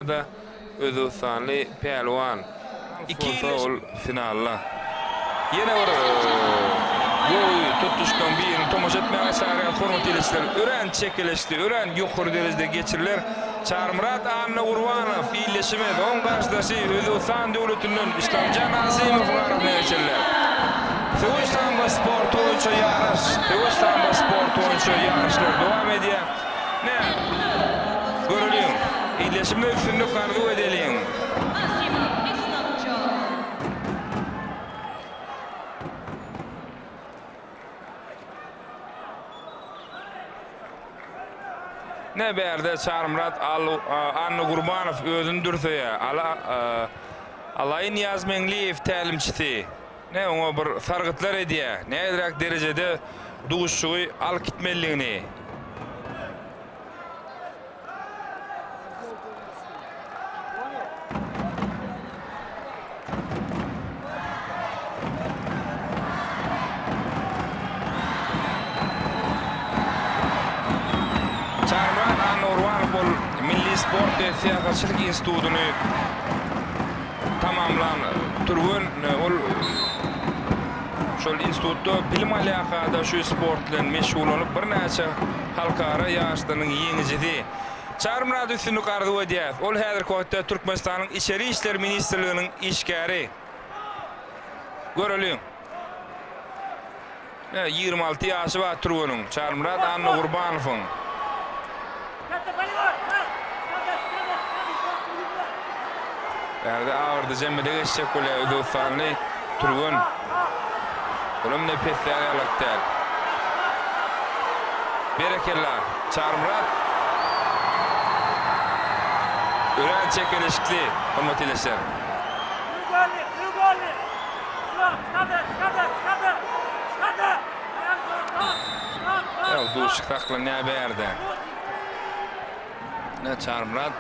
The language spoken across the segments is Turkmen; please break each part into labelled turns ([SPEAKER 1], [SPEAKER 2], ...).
[SPEAKER 1] da özü sanly pehliwan. Futsal finalla. Yine bir tutuşdan birini tomoşa etmeye çağıran format ilişkiler. Ören çekilişti, ören yukarı derecede geçiriler. Çarmırat Anna Urvanov illeşime on karşıdaşı Özüsan devletinin İslamcan Azimov'un arasına geçirler. Fevustan sport oyuncu yarış. Fevustan sport oyuncu yarışlar devam ediyor. Ne? Görülüyor. İlleşimde üstünlük arzu edelim. Ne berde Çarmırat Anna Gurbanov özünü dürtüye. Alayın Yazmenliyev təlimçisi. Ne ona bir sargıtlar ediyor. Ne ederek derecede duşuğu al gitmeliğini. Çarmırat Anna Urvanov Milli Sport ve Siyasetçilik İnstitutunu tamamlan turgun ol şol institutda bilim alakada şu sport bilen meşgul olup bir näçe halkara yarışlaryň ýeňijidi. Çarmırat üstünlük arzu edýär. Ol häzirki wagtda Türkmenistanyň İçeri işler ministrliginiň işgäri. Görülýär. 26 ýaşy bar turgunyň Çarmırat Anna Gurbanowyň. Berde ağırdı cemmede geçecek öyle ödülsanlı turgun. Oğlum ne pesler yalak değil. Berekeller. Çarmırat. Ören çekilişkli. Hürmet ileşler. Ya duş kakla ne berde. Ne Çarmırat.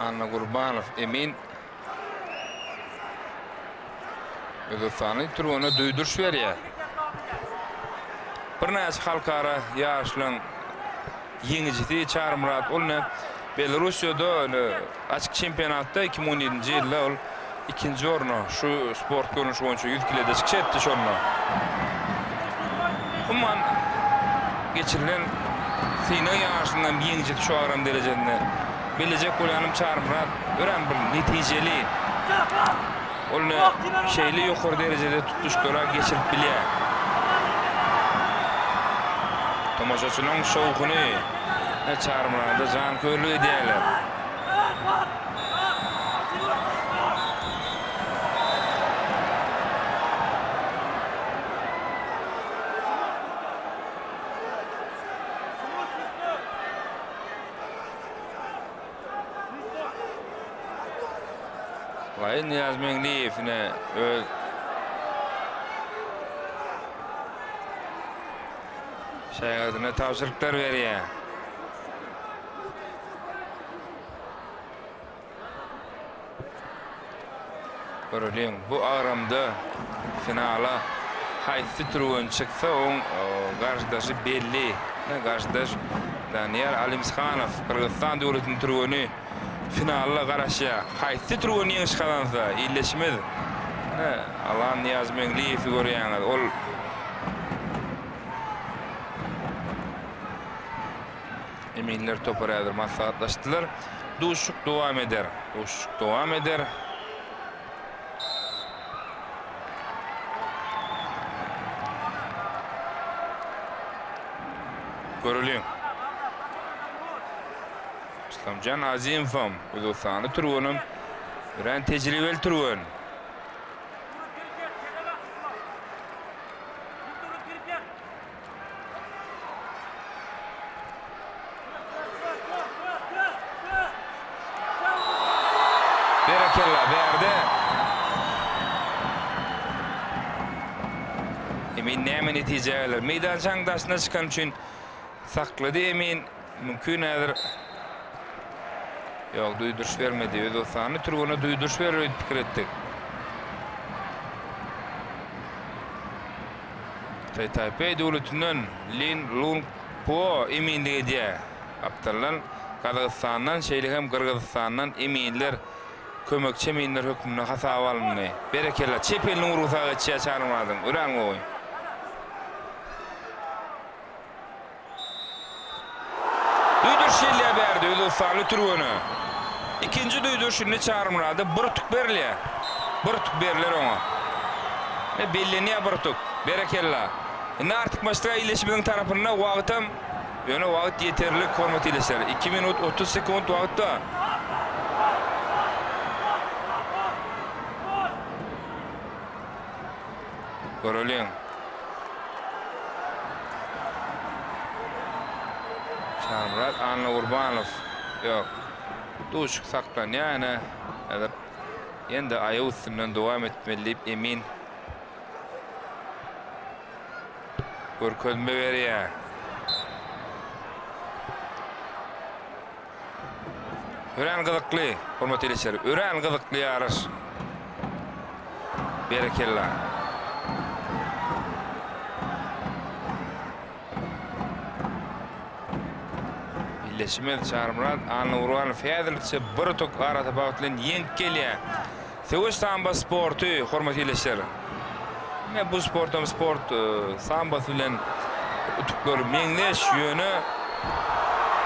[SPEAKER 1] Anna Gurbanov emin Özüsanly turguna duýduruş berýär. Bir näçe halkara ýaşlaryň ýeňijidi Çarmırat ol Belarusiýada açyk çempionatda 2017-nji ýylda ol ikinji orna şu sport görünüşi boýunça 100 kilode çykşetdi şonu. Umman geçirilen sine ýaşlaryndan ýeňijidi şu agram derejesinde bilecek bolanım Çarmırat ören bir netijeli onu şeyli yukarı derecede tutuşlara geçirip bilýär. Tomoşaçynyň şowkuny Çarmıratda jan körlüğü diýerler. Alayın Yazmenliyev'ine şaýadyna tapşyryklar berýär. Görülýär. Bu aramda finala haýsy turgun çyksa oň garşydaşy belli. Garşydaş Daniel Alimskhanov Kırgızstan döwletiniň turguny finalla garaşya. Haýsy turgun ýeňiş kalansa illeşmez. Alan Yazmenliyew görýär. Ol eminler toparaýdyr, maslahatlaşdylar. Duşuk dowam eder. Duşuk dowam eder. Görülýär. İslamcan Azimov'um Özüsanly turgunum. Ören tejribeli turgun. Berekella berde. Emin näme netijeler. Meydan şaňdaşyna çykan üçin saklady emin mümkin ädir. Yok duýduruş bermedi. Özüsanly turguna duýduruş berip pikir etdik. Taýpey döwletinden Lin Lung Po emindigi diýär. Aptallan Kazakstandan şeýle hem Kırgızstandan eminler kömekçi eminler hökmüne hasap alındy. Berekella çepelini ursa geçýär çarmyradyň. Ören goý. Düýdür şeýle berdi Özbekistanly türgünü. İkinci düýdürşini çarmyrady. Bir tuk berilýär. Bir tuk beriler ona. Ne bellenýär bir tuk. Berekella. Indi artık maçta iyileşmeden tarafına wagtym ýöne wagt ýeterli hormat ileşler. 2 minut 30 sekund wagtda. Görelim. Çamrat Anna Urbanov. Yok. Duşuk saklan yani. Evet. Endi ayağı üstünden devam etmeliyip emin. Görkezme berýär. Ören gyzykly, hormat edilýär. Ören gyzykly ýarış. Berekella. Illeşmedi çarmyrat. Anna Urbanov häzirçe bir tok arada bagtlan ýeňip gelýär. Söwüş samba sporty, hormat edilýär. Ne bu sport samba bilen utuklar meňleş ýöne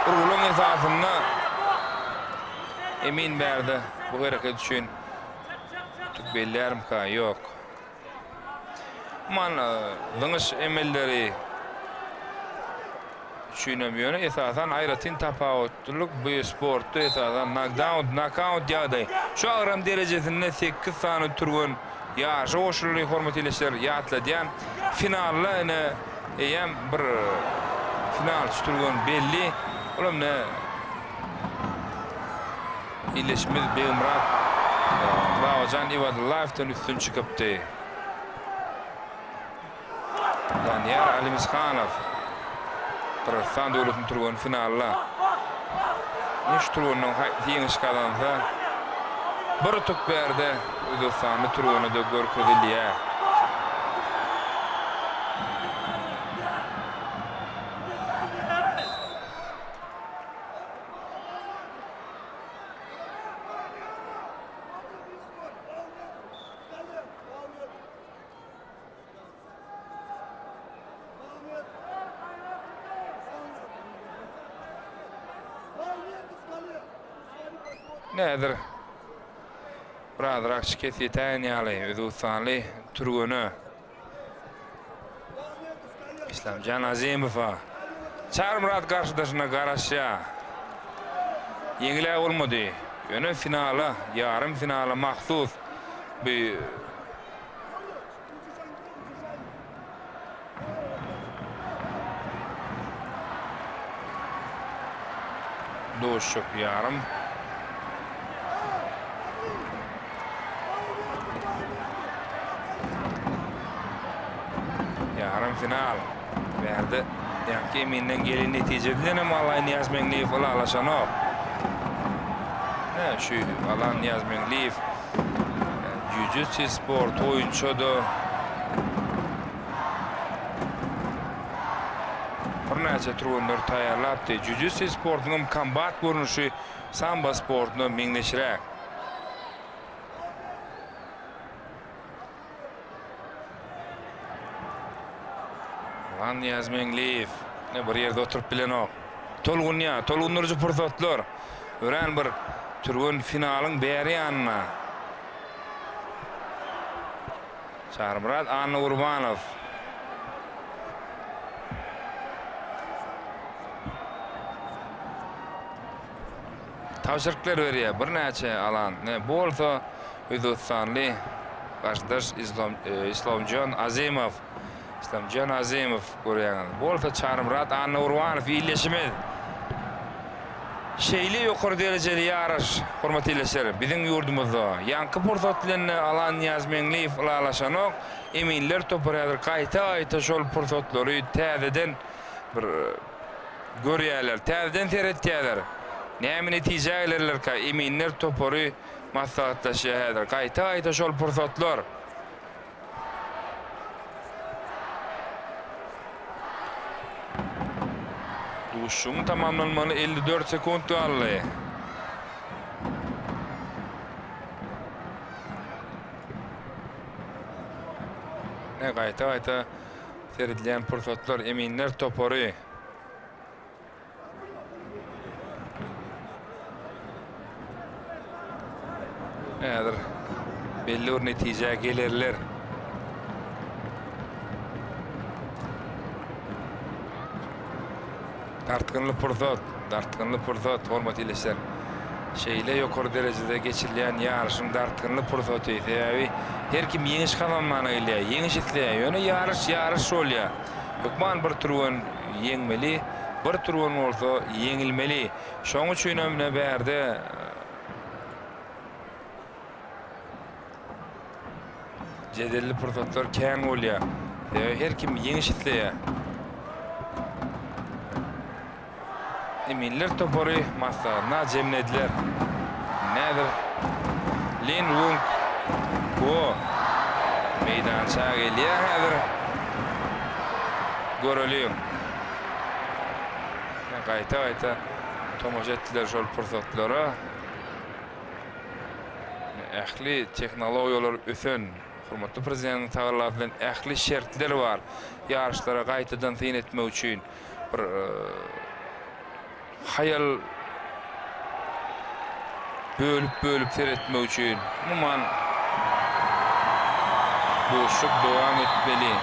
[SPEAKER 1] urulun esasynda emin berdi. Bu hareket üçin tuk bellerim ka yok. Man dınış emelleri düşünem ýöne esasan aýratyn tapawutluk bu sportda esasan knockout ýagdaý. Şu agram derejesinde 8 sany turgun ýaşy oşuly hormat edilýär ýatladýan finalda ene hem bir final turgun belli. Olam ne ileşmez Beýmurat Bawajan Iwadullaýewden üstün çykypdy. Danyar Alimishanow Kırgızstan döwletiniň turgun finalda. Neş turgunyň ýeňiş kazansa bir tuk berdi. Özbekistanly turguny da görkezilýär. Nädir? Birazrak şikayet ýetýär Özbekistanly turguny. İslamjan Azimov'a çarmyrat garşydaşyna garaşýar. Ýeňile bolmady. Ýöne finala, ýarym finala mahsus bir doşuk ýarym final berdi. Ýa-ki menden gelen netije bilen hem Alan Niýazmeňliýew alaşanok. Ne şu Alan Niýazmeňliýew jiu-jitsu sport oýunçudy. Birnäçe turgunlar taýýarlapdy. Jiu-jitsu sportynyň kombat görnüşi samba sportyna meňleşirek. Alan Niýazmeňliýew ne bir ýerde oturup bilenok. Tolgunlarca pursatlar. Ören bir turgun finalyň bäri ýanyna. Çarmyrat Anna Urbanov. Tawşyryklar berýär. Birnäçe alan. Ne bolsa Özbekistanly garşydaş Islamjan Azimov. Islamjan Azimov görýän. Bolsa çarmyrat Anna Urbanov iýleşmez. Şeýle ýokary derejeli ýaraş hormat edilýär. Biziň ýurdumyzda ýanky pursat bilen Alan Niýazmeňliýew alaşanok eminler toparýar gaýta şol pursatlary täzeden bir görýärler, täzeden seretýärler. Näme netije gelirler ka eminler topary maslahatlaşýar. Gaýta şol pursatlar. Uşun tamamlanmanı 54 sekund aldı. Ne gayta seridilýän pursatlar eminler topory. Nädir? Belli bir netije gelerler. Dartgınly pursat, hormat ilişler. Şeýle ýokary derejede geçirilýän ýarşyň dartgynly pursaty ýa-da her kim ýeňiş kazanmany ilýär, ýeňiş isleýär. Ýöne ýarış bolýar. Hukman bir turwan ýeňmeli, bir turwan bolsa ýeňilmeli. Şoň üçin ömne bärde jedelli pursatlar kän bolýar. Her kim ýeňiş isleýär. Eminler topory masalarına jemlediler. Nädir? Lin Wung bu meydança gelýär häzir. Görelýär. Gaýta tomoş etdiler şol pursatlara. Ähli tehnologiýalar ösen, hormatly prezident taýdanlar bilen ähli şertler bar. Ýarışlara gaýtadan tyn etmek üçin bir hayal bölüp seretmek üçin umman bu şok dowam etmeli.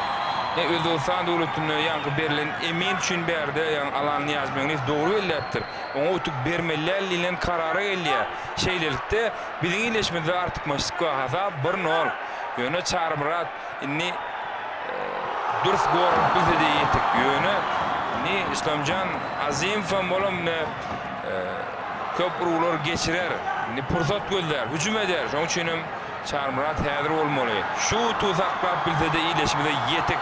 [SPEAKER 1] Ne Özbekistan döwletine ýanky berilen emin üçin berde ýa alan ýazmagyňyz dogry elläpdir. Oňa ötük bermeler bilen karara gelýär. Şeýlelikde biziň ileşmede artyk Moskwa hasap 1-0. Ýöne Çarmyrat inni dürüst gol bizde ýetik ýöne ni İslamcan Azimovem bolam ne köp urulur geçirer, ni pursat gözler, hücum eder. Şoň üçin Çarmyrat häzir bolmaly. Şu tuzaklap bilse de iyileşmede ýetik.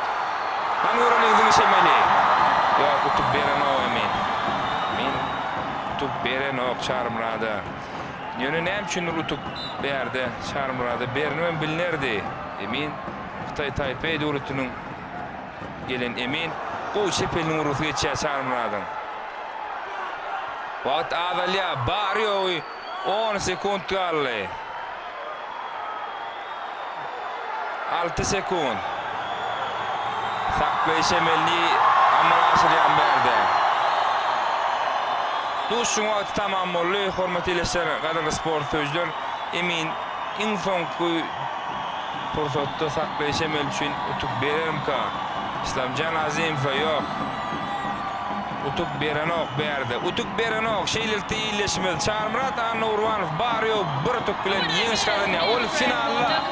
[SPEAKER 1] Hanuralygdyň şemeli. Ýa tutup beren o emin. Min tutup beren o Çarmyrada. Ýöne näme üçin tutup berdi Çarmyrada bernem bilinirdi. Emin Xitay Taipei döwletiniň gelen emin bu şepelin urusu geçer Çarmyradyň. Wagt azalya barýo 10 sekund kaldy. 6 sekund. Saklaýşemelli amalaşylýan berdi. Duşuň wagt tamam boldy. Hormatly ilişler, gaderly sport söýüjler, emin iň soňky pursatda saklaýşemelli üçin utup berermika. İslamcan Azimov yok. Utup berenok berdi. Utup berenok şeýlelikde iyileşmeli. Çarmyrat Anna Urbanov barýo bir tup bilen ýeňiş kazanýar. Ol finalda.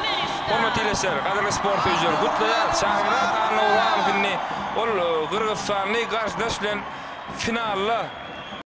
[SPEAKER 1] Hormatly ilişler, gaderly sport söýüjler, gutlaýar. Çarmyrat Anna Urbanov ol Kyrgyzstanly garşydaş bilen finalda